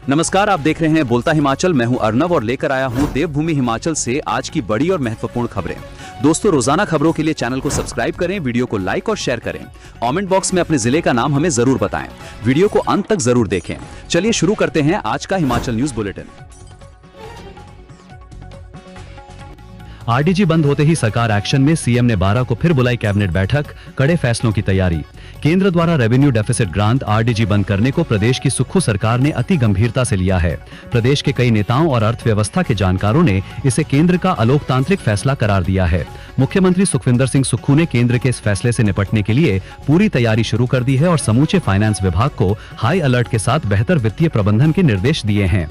नमस्कार, आप देख रहे हैं बोलता हिमाचल। मैं हूं अर्नव और लेकर आया हूं देवभूमि हिमाचल से आज की बड़ी और महत्वपूर्ण खबरें। दोस्तों, रोजाना खबरों के लिए चैनल को सब्सक्राइब करें, वीडियो को लाइक और शेयर करें। कमेंट बॉक्स में अपने जिले का नाम हमें जरूर बताएं। वीडियो को अंत तक जरूर देखें। चलिए शुरू करते हैं आज का हिमाचल न्यूज बुलेटिन। आरडीजी बंद होते ही सरकार एक्शन में। सीएम ने 12 को फिर बुलाई कैबिनेट बैठक, कड़े फैसलों की तैयारी। केंद्र द्वारा रेवेन्यू डेफिसिट ग्रांट आरडीजी बंद करने को प्रदेश की सुक्खू सरकार ने अति गंभीरता से लिया है। प्रदेश के कई नेताओं और अर्थव्यवस्था के जानकारों ने इसे केंद्र का अलोकतांत्रिक फैसला करार दिया है। मुख्यमंत्री सुखविंदर सिंह सुक्खू ने केंद्र के इस फैसले से निपटने के लिए पूरी तैयारी शुरू कर दी है और समूचे फाइनेंस विभाग को हाई अलर्ट के साथ बेहतर वित्तीय प्रबंधन के निर्देश दिए हैं।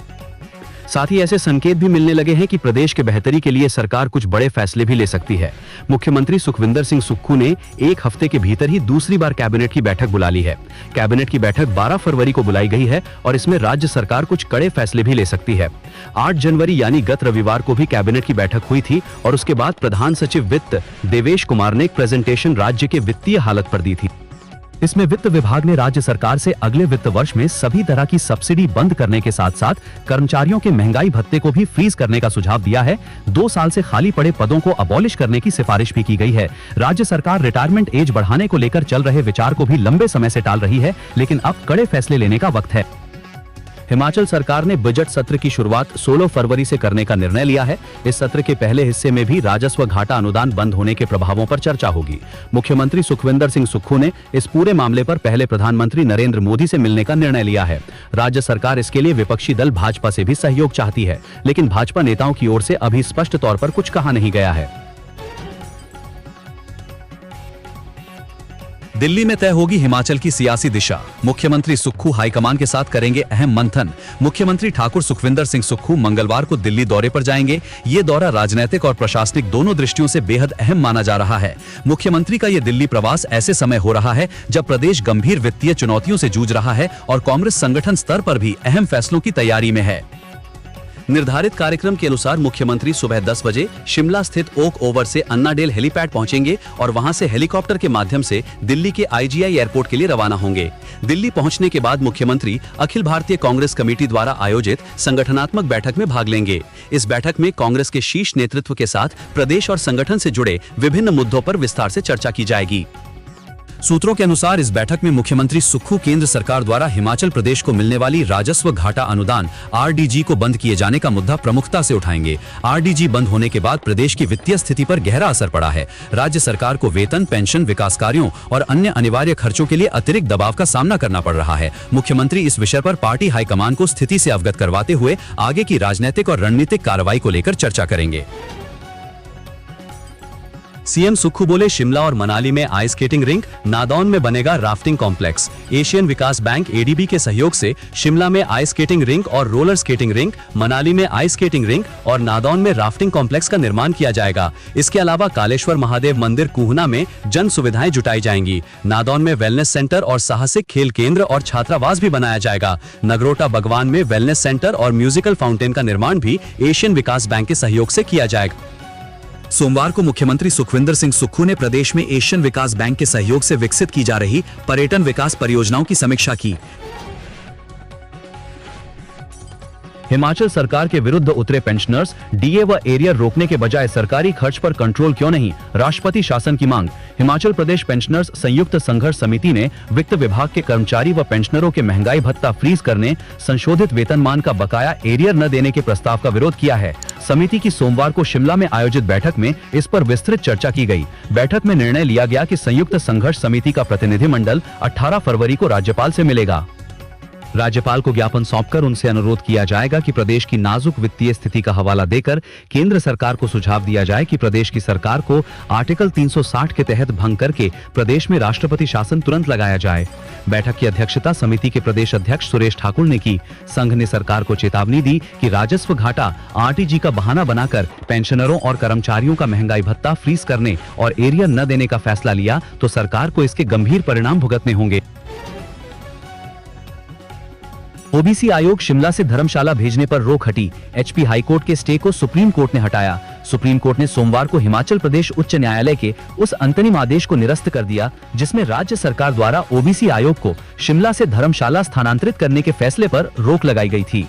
साथ ही ऐसे संकेत भी मिलने लगे हैं कि प्रदेश के बेहतरी के लिए सरकार कुछ बड़े फैसले भी ले सकती है। मुख्यमंत्री सुखविंदर सिंह सुक्खू ने एक हफ्ते के भीतर ही दूसरी बार कैबिनेट की बैठक बुला ली है। कैबिनेट की बैठक 12 फरवरी को बुलाई गई है और इसमें राज्य सरकार कुछ कड़े फैसले भी ले सकती है। 8 जनवरी यानी गत रविवार को भी कैबिनेट की बैठक हुई थी और उसके बाद प्रधान सचिव वित्त देवेश कुमार ने एक प्रेजेंटेशन राज्य के वित्तीय हालत पर दी थी। इसमें वित्त विभाग ने राज्य सरकार से अगले वित्त वर्ष में सभी तरह की सब्सिडी बंद करने के साथ साथ कर्मचारियों के महंगाई भत्ते को भी फ्रीज करने का सुझाव दिया है। 2 साल से खाली पड़े पदों को अबॉलिश करने की सिफारिश भी की गई है। राज्य सरकार रिटायरमेंट एज बढ़ाने को लेकर चल रहे विचार को भी लंबे समय से टाल रही है, लेकिन अब कड़े फैसले लेने का वक्त है। हिमाचल सरकार ने बजट सत्र की शुरुआत 16 फरवरी से करने का निर्णय लिया है। इस सत्र के पहले हिस्से में भी राजस्व घाटा अनुदान बंद होने के प्रभावों पर चर्चा होगी। मुख्यमंत्री सुखविंदर सिंह सुक्खू ने इस पूरे मामले पर पहले प्रधानमंत्री नरेंद्र मोदी से मिलने का निर्णय लिया है। राज्य सरकार इसके लिए विपक्षी दल भाजपा से भी सहयोग चाहती है, लेकिन भाजपा नेताओं की ओर से अभी स्पष्ट तौर पर कुछ कहा नहीं गया है। दिल्ली में तय होगी हिमाचल की सियासी दिशा। मुख्यमंत्री सुक्खू हाईकमान के साथ करेंगे अहम मंथन। मुख्यमंत्री ठाकुर सुखविंदर सिंह सुक्खू मंगलवार को दिल्ली दौरे पर जाएंगे। ये दौरा राजनीतिक और प्रशासनिक दोनों दृष्टियों से बेहद अहम माना जा रहा है। मुख्यमंत्री का ये दिल्ली प्रवास ऐसे समय हो रहा है जब प्रदेश गंभीर वित्तीय चुनौतियों से जूझ रहा है और कांग्रेस संगठन स्तर पर भी अहम फैसलों की तैयारी में है। निर्धारित कार्यक्रम के अनुसार मुख्यमंत्री सुबह 10 बजे शिमला स्थित ओक ओवर से अन्नाडेल हेलीपैड पहुंचेंगे और वहां से हेलीकॉप्टर के माध्यम से दिल्ली के आईजीआई एयरपोर्ट के लिए रवाना होंगे। दिल्ली पहुंचने के बाद मुख्यमंत्री अखिल भारतीय कांग्रेस कमेटी द्वारा आयोजित संगठनात्मक बैठक में भाग लेंगे। इस बैठक में कांग्रेस के शीर्ष नेतृत्व के साथ प्रदेश और संगठन से जुड़े विभिन्न मुद्दों पर विस्तार से चर्चा की जाएगी। सूत्रों के अनुसार इस बैठक में मुख्यमंत्री सुक्खू केंद्र सरकार द्वारा हिमाचल प्रदेश को मिलने वाली राजस्व घाटा अनुदान आरडीजी को बंद किए जाने का मुद्दा प्रमुखता से उठाएंगे। आरडीजी बंद होने के बाद प्रदेश की वित्तीय स्थिति पर गहरा असर पड़ा है। राज्य सरकार को वेतन, पेंशन, विकास कार्यों और अन्य अनिवार्य खर्चों के लिए अतिरिक्त दबाव का सामना करना पड़ रहा है। मुख्यमंत्री इस विषय पर पार्टी हाईकमान को स्थिति से अवगत करवाते हुए आगे की राजनीतिक और रणनीतिक कार्रवाई को लेकर चर्चा करेंगे। सीएम सुक्खू बोले, शिमला और मनाली में आइस स्केटिंग रिंक, नादौन में बनेगा राफ्टिंग कॉम्प्लेक्स। एशियन विकास बैंक एडीबी के सहयोग से शिमला में आइस स्केटिंग रिंक और रोलर स्केटिंग रिंक, मनाली में आइस स्केटिंग रिंक और नादौन में राफ्टिंग कॉम्प्लेक्स का निर्माण किया जाएगा। इसके अलावा कालेश्वर महादेव मंदिर कूहना में जन सुविधाएं जुटाई जाएंगी। नादौन में वेलनेस सेंटर और साहसिक खेल केंद्र और छात्रावास भी बनाया जाएगा। नगरोटा बगवान में वेलनेस सेंटर और म्यूजिकल फाउंटेन का निर्माण भी एशियन विकास बैंक के सहयोग से किया जाएगा। सोमवार को मुख्यमंत्री सुखविंदर सिंह सुक्खू ने प्रदेश में एशियन विकास बैंक के सहयोग से विकसित की जा रही पर्यटन विकास परियोजनाओं की समीक्षा की। हिमाचल सरकार के विरुद्ध उतरे पेंशनर्स, डीए व एरियर रोकने के बजाय सरकारी खर्च पर कंट्रोल क्यों नहीं, राष्ट्रपति शासन की मांग। हिमाचल प्रदेश पेंशनर्स संयुक्त संघर्ष समिति ने वित्त विभाग के कर्मचारी व पेंशनरों के महंगाई भत्ता फ्रीज करने, संशोधित वेतनमान का बकाया एरियर न देने के प्रस्ताव का विरोध किया है। समिति की सोमवार को शिमला में आयोजित बैठक में इस पर विस्तृत चर्चा की गई। बैठक में निर्णय लिया गया कि संयुक्त संघर्ष समिति का प्रतिनिधिमंडल 18 फरवरी को राज्यपाल से मिलेगा। राज्यपाल को ज्ञापन सौंपकर उनसे अनुरोध किया जाएगा कि प्रदेश की नाजुक वित्तीय स्थिति का हवाला देकर केंद्र सरकार को सुझाव दिया जाए कि प्रदेश की सरकार को आर्टिकल 360 के तहत भंग करके प्रदेश में राष्ट्रपति शासन तुरंत लगाया जाए। बैठक की अध्यक्षता समिति के प्रदेश अध्यक्ष सुरेश ठाकुर ने की। संघ ने सरकार को चेतावनी दी कि राजस्व घाटा आरटीजी का बहाना बनाकर पेंशनरों और कर्मचारियों का महंगाई भत्ता फ्रीज करने और एरियर न देने का फैसला लिया तो सरकार को इसके गंभीर परिणाम भुगतने होंगे। ओबीसी आयोग शिमला से धर्मशाला भेजने पर रोक हटी। एचपी हाईकोर्ट के स्टे को सुप्रीम कोर्ट ने हटाया। सुप्रीम कोर्ट ने सोमवार को हिमाचल प्रदेश उच्च न्यायालय के उस अंतरिम आदेश को निरस्त कर दिया जिसमें राज्य सरकार द्वारा ओबीसी आयोग को शिमला से धर्मशाला स्थानांतरित करने के फैसले पर रोक लगाई गई थी।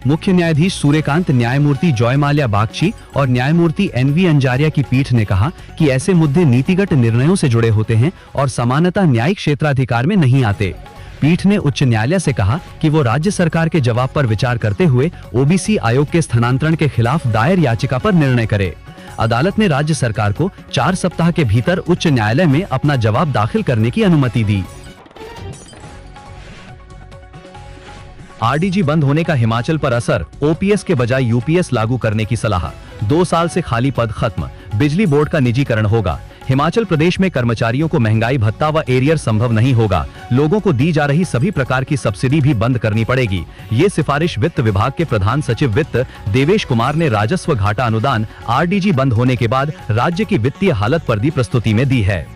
मुख्य न्यायाधीश सूर्यकांत, न्यायमूर्ति जॉय माल्या बागची और न्यायमूर्ति एनवी अंजारिया की पीठ ने कहा कि ऐसे मुद्दे नीतिगत निर्णयों से जुड़े होते हैं और समानता न्यायिक क्षेत्राधिकार में नहीं आते। पीठ ने उच्च न्यायालय से कहा कि वो राज्य सरकार के जवाब पर विचार करते हुए ओबीसी आयोग के स्थानांतरण के खिलाफ दायर याचिका पर निर्णय करे। अदालत ने राज्य सरकार को 4 सप्ताह के भीतर उच्च न्यायालय में अपना जवाब दाखिल करने की अनुमति दी। आरडीजी बंद होने का हिमाचल पर असर, ओपीएस के बजाय यूपीएस लागू करने की सलाह। 2 साल से खाली पद खत्म, बिजली बोर्ड का निजीकरण होगा। हिमाचल प्रदेश में कर्मचारियों को महंगाई भत्ता व एरियर संभव नहीं होगा। लोगों को दी जा रही सभी प्रकार की सब्सिडी भी बंद करनी पड़ेगी। ये सिफारिश वित्त विभाग के प्रधान सचिव वित्त देवेश कुमार ने राजस्व घाटा अनुदान आरडीजी बंद होने के बाद राज्य की वित्तीय हालत पर दी प्रस्तुति में दी है।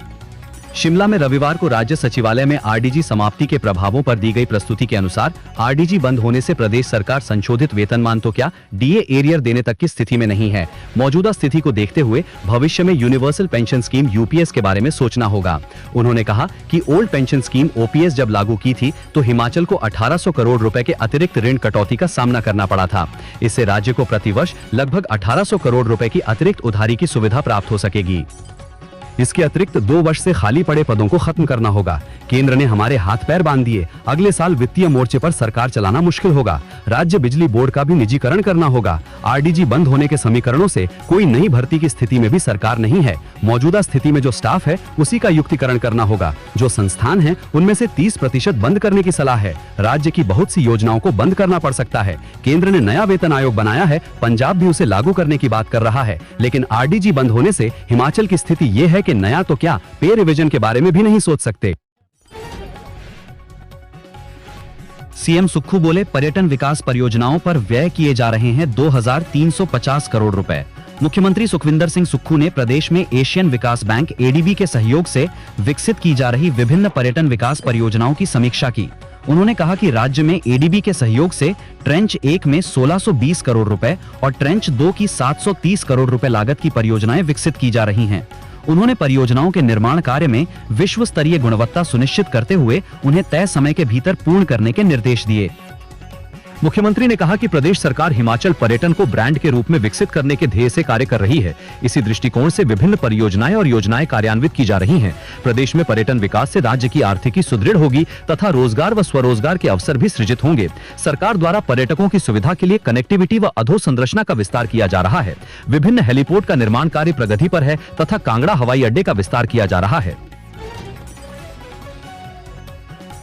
शिमला में रविवार को राज्य सचिवालय में आरडीजी समाप्ति के प्रभावों पर दी गई प्रस्तुति के अनुसार आरडीजी बंद होने से प्रदेश सरकार संशोधित वेतनमान तो क्या डीए एरियर देने तक की स्थिति में नहीं है। मौजूदा स्थिति को देखते हुए भविष्य में यूनिवर्सल पेंशन स्कीम यूपीएस के बारे में सोचना होगा। उन्होंने कहा कि ओल्ड पेंशन स्कीम ओपीएस जब लागू की थी तो हिमाचल को 1800 करोड़ रुपए के अतिरिक्त ऋण कटौती का सामना करना पड़ा था। इससे राज्य को प्रतिवर्ष लगभग 1800 करोड़ रुपए की अतिरिक्त उधारी की सुविधा प्राप्त हो सकेगी। इसके अतिरिक्त 2 वर्ष से खाली पड़े पदों को खत्म करना होगा। केंद्र ने हमारे हाथ पैर बांध दिए, अगले साल वित्तीय मोर्चे पर सरकार चलाना मुश्किल होगा। राज्य बिजली बोर्ड का भी निजीकरण करना होगा। आरडीजी बंद होने के समीकरणों से कोई नई भर्ती की स्थिति में भी सरकार नहीं है। मौजूदा स्थिति में जो स्टाफ है उसी का युक्तिकरण करना होगा। जो संस्थान है उनमें से 30% बंद करने की सलाह है। राज्य की बहुत सी योजनाओं को बंद करना पड़ सकता है। केंद्र ने नया वेतन आयोग बनाया है, पंजाब भी उसे लागू करने की बात कर रहा है, लेकिन आरडीजी बंद होने से हिमाचल की स्थिति ये है कि नया तो क्या पे रिवीजन के बारे में भी नहीं सोच सकते। सीएम सुक्खू बोले, पर्यटन विकास परियोजनाओं पर व्यय किए जा रहे हैं 2350 करोड़ रुपए। मुख्यमंत्री सुखविंदर सिंह सुक्खू ने प्रदेश में एशियन विकास बैंक एडीबी के सहयोग से विकसित की जा रही विभिन्न पर्यटन विकास परियोजनाओं की समीक्षा की। उन्होंने कहा कि राज्य में एडीबी के सहयोग से ट्रेंच 1 में 1620 करोड़ रुपए और ट्रेंच 2 की 730 करोड़ रुपए लागत की परियोजनाएं विकसित की जा रही हैं। उन्होंने परियोजनाओं के निर्माण कार्य में विश्व स्तरीय गुणवत्ता सुनिश्चित करते हुए उन्हें तय समय के भीतर पूर्ण करने के निर्देश दिए। मुख्यमंत्री ने कहा कि प्रदेश सरकार हिमाचल पर्यटन को ब्रांड के रूप में विकसित करने के ध्येय से कार्य कर रही है। इसी दृष्टिकोण से विभिन्न परियोजनाएं और योजनाएं कार्यान्वित की जा रही हैं। प्रदेश में पर्यटन विकास से राज्य की आर्थिकी सुदृढ़ होगी तथा रोजगार व स्वरोजगार के अवसर भी सृजित होंगे। सरकार द्वारा पर्यटकों की सुविधा के लिए कनेक्टिविटी व अधोसंरचना का विस्तार किया जा रहा है। विभिन्न हेलीपोर्ट का निर्माण कार्य प्रगति पर है तथा कांगड़ा हवाई अड्डे का विस्तार किया जा रहा है।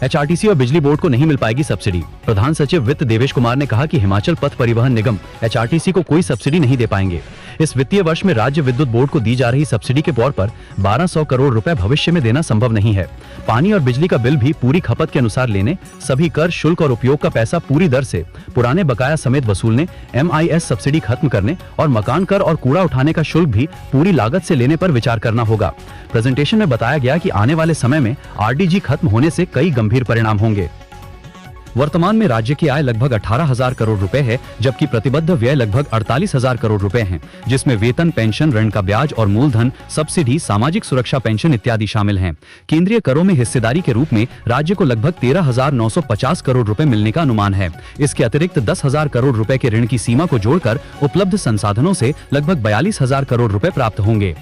एचआरटीसी और बिजली बोर्ड को नहीं मिल पाएगी सब्सिडी। प्रधान सचिव वित्त देवेश कुमार ने कहा कि हिमाचल पथ परिवहन निगम एचआरटीसी को कोई सब्सिडी नहीं दे पाएंगे। इस वित्तीय वर्ष में राज्य विद्युत बोर्ड को दी जा रही सब्सिडी के तौर पर 1200 करोड़ रुपए भविष्य में देना संभव नहीं है। पानी और बिजली का बिल भी पूरी खपत के अनुसार लेने, सभी कर, शुल्क और उपयोग का पैसा पूरी दर से पुराने बकाया समेत वसूलने, MIS सब्सिडी खत्म करने और मकान कर और कूड़ा उठाने का शुल्क भी पूरी लागत से लेने पर विचार करना होगा। प्रेजेंटेशन में बताया गया कि आने वाले समय में आरडीजी खत्म होने से कई गंभीर परिणाम होंगे। वर्तमान में राज्य की आय लगभग 18,000 करोड़ रुपए है, जबकि प्रतिबद्ध व्यय लगभग 48,000 करोड़ रुपए हैं, जिसमें वेतन, पेंशन, ऋण का ब्याज और मूलधन, सब्सिडी, सामाजिक सुरक्षा पेंशन इत्यादि शामिल हैं। केंद्रीय करों में हिस्सेदारी के रूप में राज्य को लगभग 13,950 करोड़ रुपए मिलने का अनुमान है। इसके अतिरिक्त 10,000 करोड़ रुपए के ऋण की सीमा को जोड़कर उपलब्ध संसाधनों से लगभग 42,000 करोड़ रुपए प्राप्त होंगे।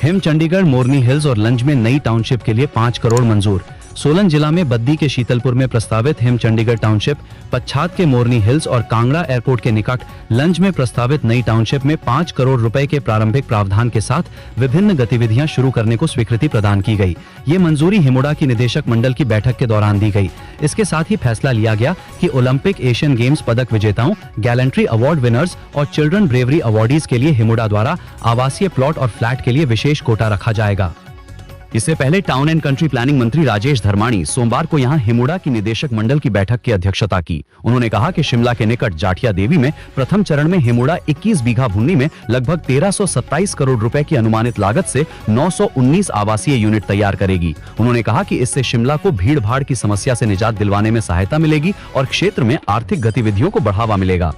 हिम चंडीगढ़, मोरनी हिल्स और लंज में नई टाउनशिप के लिए 5 करोड़ मंजूर। सोलन जिला में बद्दी के शीतलपुर में प्रस्तावित हिम चंडीगढ़ टाउनशिप, पच्छाद के मोरनी हिल्स और कांगड़ा एयरपोर्ट के निकट लंज में प्रस्तावित नई टाउनशिप में 5 करोड़ रुपए के प्रारंभिक प्रावधान के साथ विभिन्न गतिविधियां शुरू करने को स्वीकृति प्रदान की गई। ये मंजूरी हिमुडा की निदेशक मंडल की बैठक के दौरान दी गई। इसके साथ ही फैसला लिया गया कि ओलंपिक, एशियन गेम्स पदक विजेताओं, गैलेंट्री अवार्ड विनर्स और चिल्ड्रन ब्रेवरी अवार्डीज के लिए हिमुडा द्वारा आवासीय प्लॉट और फ्लैट के लिए विशेष कोटा रखा जाएगा। इससे पहले टाउन एंड कंट्री प्लानिंग मंत्री राजेश धर्माणी सोमवार को यहां हिमुडा की निदेशक मंडल की बैठक की अध्यक्षता की। उन्होंने कहा कि शिमला के निकट जाठिया देवी में प्रथम चरण में हिमुडा 21 बीघा भूमि में लगभग 1327 करोड़ रुपए की अनुमानित लागत से 919 आवासीय यूनिट तैयार करेगी। उन्होंने कहा कि इससे शिमला को भीड़ भाड़ की समस्या से निजात दिलवाने में सहायता मिलेगी और क्षेत्र में आर्थिक गतिविधियों को बढ़ावा मिलेगा।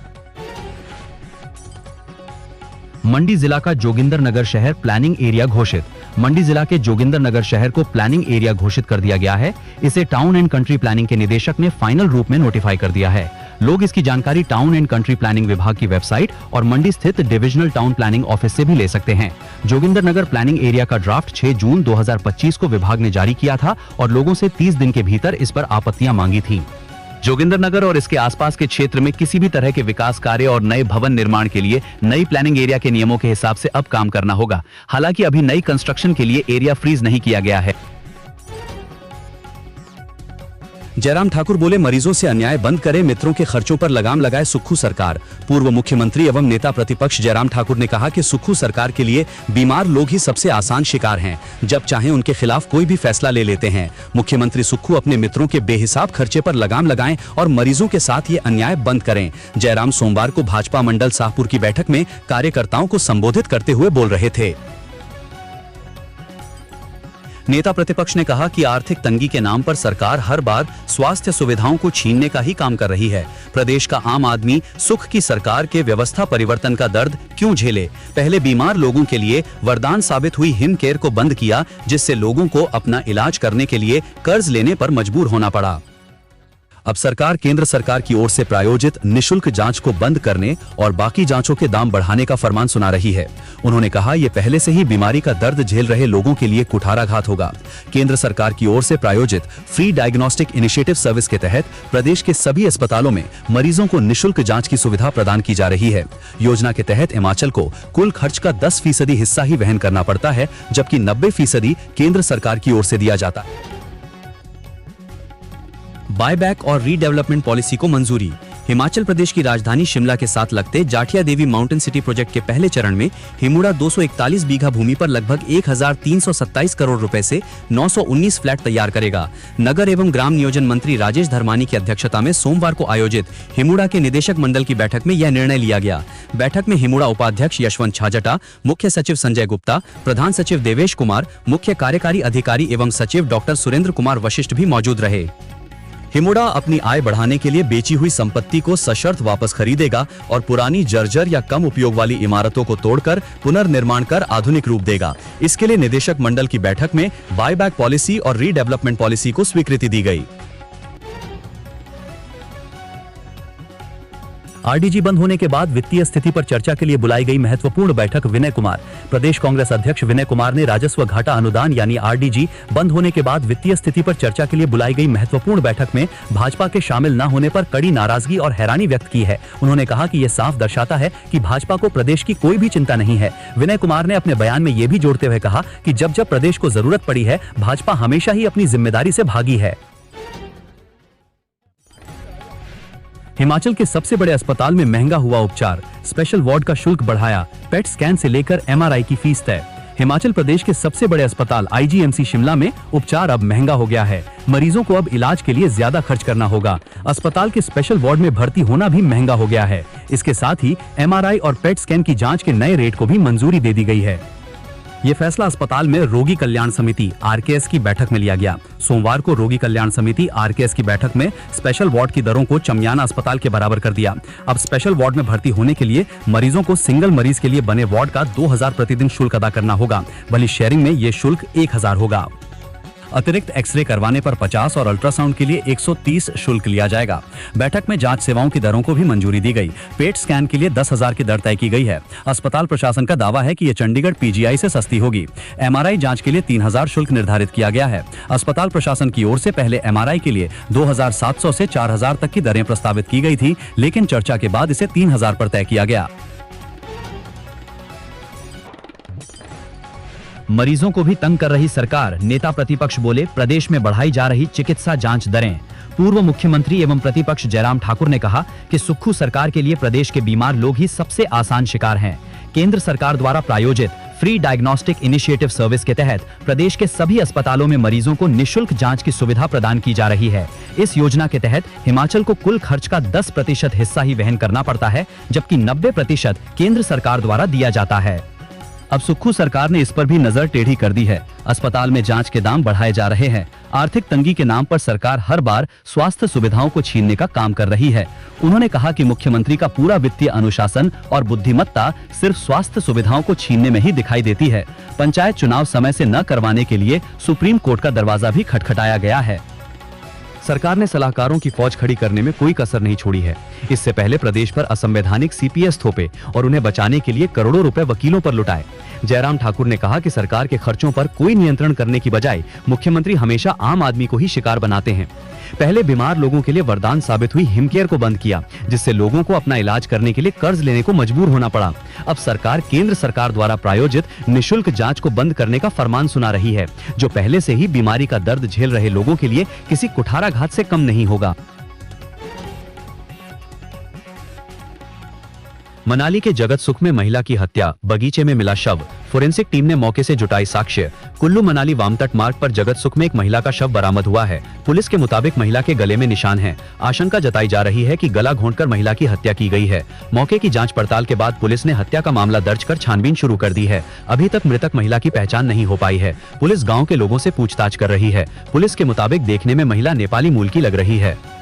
मंडी जिला का जोगिंदर नगर शहर प्लानिंग एरिया घोषित। मंडी जिला के जोगिंदर नगर शहर को प्लानिंग एरिया घोषित कर दिया गया है। इसे टाउन एंड कंट्री प्लानिंग के निदेशक ने फाइनल रूप में नोटिफाई कर दिया है। लोग इसकी जानकारी टाउन एंड कंट्री प्लानिंग विभाग की वेबसाइट और मंडी स्थित डिविजनल टाउन प्लानिंग ऑफिस से भी ले सकते हैं। जोगिंदर नगर प्लानिंग एरिया का ड्राफ्ट 6 जून 2025 को विभाग ने जारी किया था और लोगों से 30 दिन के भीतर इस पर आपत्तियां मांगी थी। जोगिंदर नगर और इसके आसपास के क्षेत्र में किसी भी तरह के विकास कार्य और नए भवन निर्माण के लिए नई प्लानिंग एरिया के नियमों के हिसाब से अब काम करना होगा। हालांकि अभी नई कंस्ट्रक्शन के लिए एरिया फ्रीज नहीं किया गया है। जयराम ठाकुर बोले, मरीजों से अन्याय बंद करे, मित्रों के खर्चों पर लगाम लगाए सुक्खू सरकार। पूर्व मुख्यमंत्री एवं नेता प्रतिपक्ष जयराम ठाकुर ने कहा कि सुक्खू सरकार के लिए बीमार लोग ही सबसे आसान शिकार हैं। जब चाहें उनके खिलाफ कोई भी फैसला ले लेते हैं। मुख्यमंत्री सुक्खू अपने मित्रों के बेहिसाब खर्चे पर लगाम लगाएं और मरीजों के साथ ये अन्याय बंद करें। जयराम सोमवार को भाजपा मंडल शाहपुर की बैठक में कार्यकर्ताओं को संबोधित करते हुए बोल रहे थे। नेता प्रतिपक्ष ने कहा कि आर्थिक तंगी के नाम पर सरकार हर बार स्वास्थ्य सुविधाओं को छीनने का ही काम कर रही है। प्रदेश का आम आदमी सुख की सरकार के व्यवस्था परिवर्तन का दर्द क्यों झेले? पहले बीमार लोगों के लिए वरदान साबित हुई हिम केयर को बंद किया, जिससे लोगों को अपना इलाज करने के लिए कर्ज लेने पर मजबूर होना पड़ा। अब सरकार केंद्र सरकार की ओर से प्रायोजित निशुल्क जांच को बंद करने और बाकी जांचों के दाम बढ़ाने का फरमान सुना रही है। उन्होंने कहा, ये पहले से ही बीमारी का दर्द झेल रहे लोगों के लिए कुठाराघात होगा। केंद्र सरकार की ओर से प्रायोजित फ्री डायग्नोस्टिक इनिशिएटिव सर्विस के तहत प्रदेश के सभी अस्पतालों में मरीजों को निशुल्क जांच की सुविधा प्रदान की जा रही है। योजना के तहत हिमाचल को कुल खर्च का 10% हिस्सा ही वहन करना पड़ता है, जबकि 90% केंद्र सरकार की ओर से दिया जाता है। बायबैक और रीडेवलपमेंट पॉलिसी को मंजूरी। हिमाचल प्रदेश की राजधानी शिमला के साथ लगते Jathia Devi mountain city project के पहले चरण में हिमुड़ा 241 बीघा भूमि पर लगभग 1327 करोड़ रुपए से 919 फ्लैट तैयार करेगा। नगर एवं ग्राम नियोजन मंत्री राजेश धर्मानी की अध्यक्षता में सोमवार को आयोजित हिमुड़ा के निदेशक मंडल की बैठक में यह निर्णय लिया गया। बैठक में हिमुड़ा उपाध्यक्ष यशवंत छाजटा, मुख्य सचिव संजय गुप्ता, प्रधान सचिव देवेश कुमार, मुख्य कार्यकारी अधिकारी एवं सचिव डॉक्टर सुरेंद्र कुमार वशिष्ठ भी मौजूद रहे। हिमुड़ा अपनी आय बढ़ाने के लिए बेची हुई संपत्ति को सशर्त वापस खरीदेगा और पुरानी जर्जर या कम उपयोग वाली इमारतों को तोड़कर पुनर्निर्माण कर आधुनिक रूप देगा। इसके लिए निदेशक मंडल की बैठक में बायबैक पॉलिसी और रीडेवलपमेंट पॉलिसी को स्वीकृति दी गई। आरडीजी बंद होने के बाद वित्तीय स्थिति पर चर्चा के लिए बुलाई गई महत्वपूर्ण बैठक विनय कुमार। प्रदेश कांग्रेस अध्यक्ष विनय कुमार ने राजस्व घाटा अनुदान यानी आरडीजी बंद होने के बाद वित्तीय स्थिति पर चर्चा के लिए बुलाई गई महत्वपूर्ण बैठक में भाजपा के शामिल न होने पर कड़ी नाराजगी और हैरानी व्यक्त की है। उन्होंने कहा कि यह साफ दर्शाता है कि भाजपा को प्रदेश की कोई भी चिंता नहीं है। विनय कुमार ने अपने बयान में यह भी जोड़ते हुए कहा कि जब जब प्रदेश को जरूरत पड़ी है, भाजपा हमेशा ही अपनी जिम्मेदारी से भागी है। हिमाचल के सबसे बड़े अस्पताल में महंगा हुआ उपचार, स्पेशल वार्ड का शुल्क बढ़ाया, पेट स्कैन से लेकर एमआरआई की फीस तय। हिमाचल प्रदेश के सबसे बड़े अस्पताल आईजीएमसी शिमला में उपचार अब महंगा हो गया है। मरीजों को अब इलाज के लिए ज्यादा खर्च करना होगा। अस्पताल के स्पेशल वार्ड में भर्ती होना भी महंगा हो गया है। इसके साथ ही एमआरआई और पेट स्कैन की जांच के नए रेट को भी मंजूरी दे दी गई है। ये फैसला अस्पताल में रोगी कल्याण समिति आरकेएस की बैठक में लिया गया। सोमवार को रोगी कल्याण समिति आरकेएस की बैठक में स्पेशल वार्ड की दरों को चमियाना अस्पताल के बराबर कर दिया। अब स्पेशल वार्ड में भर्ती होने के लिए मरीजों को सिंगल मरीज के लिए बने वार्ड का 2000 प्रतिदिन शुल्क अदा करना होगा, वहीं शेयरिंग में ये शुल्क 1000 होगा। अतिरिक्त एक्सरे करवाने पर 50 और अल्ट्रासाउंड के लिए 130 शुल्क लिया जाएगा। बैठक में जांच सेवाओं की दरों को भी मंजूरी दी गई। पेट स्कैन के लिए 10,000 की दर तय की गई है। अस्पताल प्रशासन का दावा है कि यह चंडीगढ़ पीजीआई से सस्ती होगी। एमआरआई जांच के लिए 3000 शुल्क निर्धारित किया गया है। अस्पताल प्रशासन की ओर से पहले एमआरआई के लिए 2700 से 4000 तक की दरें प्रस्तावित की गई थी, लेकिन चर्चा के बाद इसे 3000 पर तय किया गया। मरीजों को भी तंग कर रही सरकार, नेता प्रतिपक्ष बोले, प्रदेश में बढ़ाई जा रही चिकित्सा जांच दरें। पूर्व मुख्यमंत्री एवं प्रतिपक्ष जयराम ठाकुर ने कहा कि सुक्खू सरकार के लिए प्रदेश के बीमार लोग ही सबसे आसान शिकार हैं। केंद्र सरकार द्वारा प्रायोजित फ्री डायग्नोस्टिक इनिशिएटिव सर्विस के तहत प्रदेश के सभी अस्पतालों में मरीजों को निःशुल्क जांच की सुविधा प्रदान की जा रही है। इस योजना के तहत हिमाचल को कुल खर्च का 10% हिस्सा ही वहन करना पड़ता है, जबकि 90% केंद्र सरकार द्वारा दिया जाता है। अब सुक्खू सरकार ने इस पर भी नजर टेढ़ी कर दी है। अस्पताल में जांच के दाम बढ़ाए जा रहे हैं। आर्थिक तंगी के नाम पर सरकार हर बार स्वास्थ्य सुविधाओं को छीनने का काम कर रही है। उन्होंने कहा कि मुख्यमंत्री का पूरा वित्तीय अनुशासन और बुद्धिमत्ता सिर्फ स्वास्थ्य सुविधाओं को छीनने में ही दिखाई देती है। पंचायत चुनाव समय से न करवाने के लिए सुप्रीम कोर्ट का दरवाजा भी खटखटाया गया है। सरकार ने सलाहकारों की फौज खड़ी करने में कोई कसर नहीं छोड़ी है। इससे पहले प्रदेश पर असंवैधानिक सीपीएस थोपे और उन्हें बचाने के लिए करोड़ों रुपए वकीलों पर लुटाए। जयराम ठाकुर ने कहा कि सरकार के खर्चों पर कोई नियंत्रण करने की बजाय मुख्यमंत्री हमेशा आम आदमी को ही शिकार बनाते हैं। पहले बीमार लोगों के लिए वरदान साबित हुई हिमकेयर को बंद किया, जिससे लोगों को अपना इलाज करने के लिए कर्ज लेने को मजबूर होना पड़ा। अब सरकार केंद्र सरकार द्वारा प्रायोजित निशुल्क जांच को बंद करने का फरमान सुना रही है, जो पहले से ही बीमारी का दर्द झेल रहे लोगों के लिए किसी कुठाराघात से कम नहीं होगा। मनाली के जगत सुख में महिला की हत्या, बगीचे में मिला शव। फोरेंसिक टीम ने मौके से जुटाई साक्ष्य। कुल्लू मनाली वामतट मार्ग पर जगत सुख में एक महिला का शव बरामद हुआ है। पुलिस के मुताबिक महिला के गले में निशान हैं। आशंका जताई जा रही है कि गला घोंटकर महिला की हत्या की गई है। मौके की जांच पड़ताल के बाद पुलिस ने हत्या का मामला दर्ज कर छानबीन शुरू कर दी है। अभी तक मृतक महिला की पहचान नहीं हो पाई है। पुलिस गाँव के लोगों से पूछताछ कर रही है। पुलिस के मुताबिक देखने में महिला नेपाली मूल की लग रही है।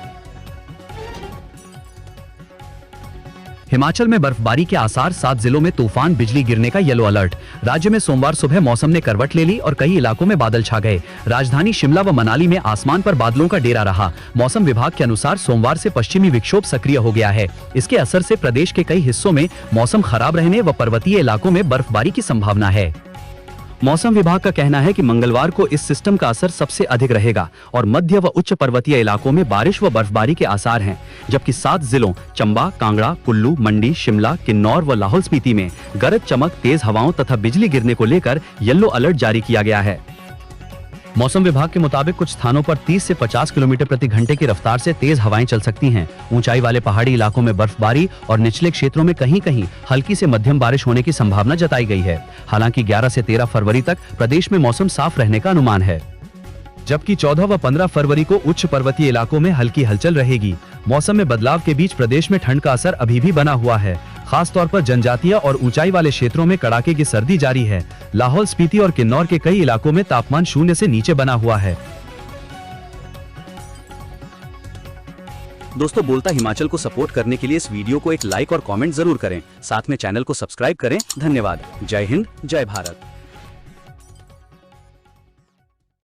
हिमाचल में बर्फबारी के आसार, 7 जिलों में तूफान, बिजली गिरने का येलो अलर्ट। राज्य में सोमवार सुबह मौसम ने करवट ले ली और कई इलाकों में बादल छा गए। राजधानी शिमला व मनाली में आसमान पर बादलों का डेरा रहा। मौसम विभाग के अनुसार सोमवार से पश्चिमी विक्षोभ सक्रिय हो गया है। इसके असर से प्रदेश के कई हिस्सों में मौसम खराब रहने व पर्वतीय इलाकों में बर्फबारी की संभावना है। मौसम विभाग का कहना है कि मंगलवार को इस सिस्टम का असर सबसे अधिक रहेगा और मध्य व उच्च पर्वतीय इलाकों में बारिश व बर्फबारी के आसार हैं, जबकि 7 जिलों चंबा, कांगड़ा, कुल्लू, मंडी, शिमला, किन्नौर व लाहौल स्पीति में गरज चमक, तेज हवाओं तथा बिजली गिरने को लेकर येलो अलर्ट जारी किया गया है। मौसम विभाग के मुताबिक कुछ स्थानों पर 30 से 50 किलोमीटर प्रति घंटे की रफ्तार से तेज हवाएं चल सकती हैं। ऊंचाई वाले पहाड़ी इलाकों में बर्फबारी और निचले क्षेत्रों में कहीं-कहीं हल्की से मध्यम बारिश होने की संभावना जताई गई है। हालांकि 11 से 13 फरवरी तक प्रदेश में मौसम साफ रहने का अनुमान है, जबकि 14 व 15 फरवरी को उच्च पर्वतीय इलाकों में हल्की हलचल रहेगी। मौसम में बदलाव के बीच प्रदेश में ठंड का असर अभी भी बना हुआ है। खास तौर पर जनजातीय और ऊंचाई वाले क्षेत्रों में कड़ाके की सर्दी जारी है। लाहौल स्पीति और किन्नौर के कई इलाकों में तापमान 0 से नीचे बना हुआ है। दोस्तों, बोलता हिमाचल को सपोर्ट करने के लिए इस वीडियो को एक लाइक और कमेंट जरूर करें। साथ में चैनल को सब्सक्राइब करें। धन्यवाद। जय हिंद, जय भारत।